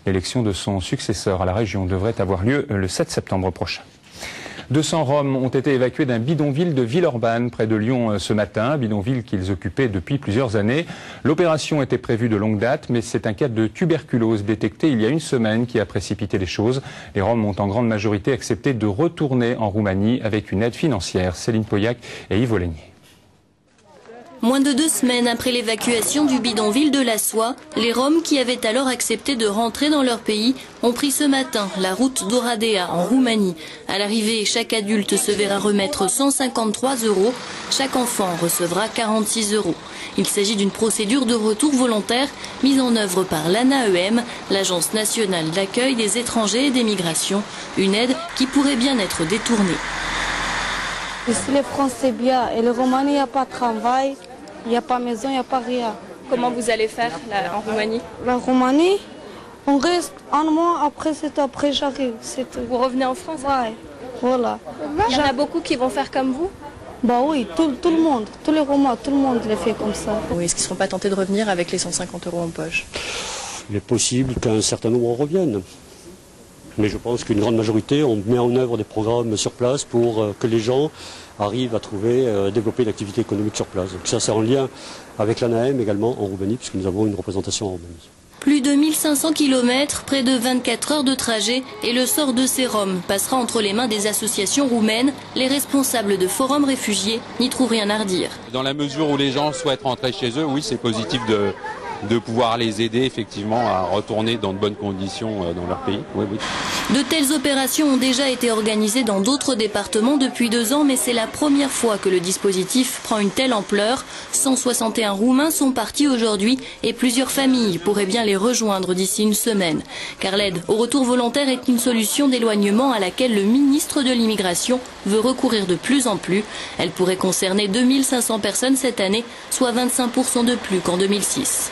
L'élection de son successeur à la région devrait avoir lieu le 7 septembre prochain. 200 Roms ont été évacués d'un bidonville de Villeurbanne, près de Lyon, ce matin, bidonville qu'ils occupaient depuis plusieurs années. L'opération était prévue de longue date, mais c'est un cas de tuberculose détecté il y a une semaine qui a précipité les choses. Les Roms ont en grande majorité accepté de retourner en Roumanie avec une aide financière. Céline Pauillac et Yves Olegnier. Moins de 2 semaines après l'évacuation du bidonville de la Soie, les Roms qui avaient alors accepté de rentrer dans leur pays ont pris ce matin la route d'Oradea en Roumanie. À l'arrivée, chaque adulte se verra remettre 153 €, chaque enfant recevra 46 €. Il s'agit d'une procédure de retour volontaire mise en œuvre par l'ANAEM, l'Agence nationale d'accueil des étrangers et des migrations, une aide qui pourrait bien être détournée. Ici, les Français bien et les Roumanie, il n'y a pas de travail. Il n'y a pas de maison, il n'y a pas rien. Comment vous allez faire là, en Roumanie? La Roumanie, on reste un mois, après j'arrive. Vous revenez en France? Ouais, voilà. Il y en a beaucoup qui vont faire comme vous? Bah oui, tout le monde, tous les Roumains, tout le monde les fait comme ça. Oui, est-ce qu'ils ne seront pas tentés de revenir avec les 150 € en poche? Il est possible qu'un certain nombre reviennent. Mais je pense qu'une grande majorité, on met en œuvre des programmes sur place pour que les gens arrivent à développer une activité économique sur place. Donc ça, c'est en lien avec l'ANAEM également en Roumanie, puisque nous avons une représentation en Roumanie. Plus de 1500 km, près de 24 heures de trajet, et le sort de ces Roms passera entre les mains des associations roumaines. Les responsables de Forum Réfugiés n'y trouvent rien à redire. Dans la mesure où les gens souhaitent rentrer chez eux, oui, c'est positif de pouvoir les aider effectivement à retourner dans de bonnes conditions dans leur pays. Oui, oui. De telles opérations ont déjà été organisées dans d'autres départements depuis 2 ans, mais c'est la première fois que le dispositif prend une telle ampleur. 161 Roumains sont partis aujourd'hui et plusieurs familles pourraient bien les rejoindre d'ici une semaine. Car l'aide au retour volontaire est une solution d'éloignement à laquelle le ministre de l'Immigration veut recourir de plus en plus. Elle pourrait concerner 2500 personnes cette année, soit 25% de plus qu'en 2006.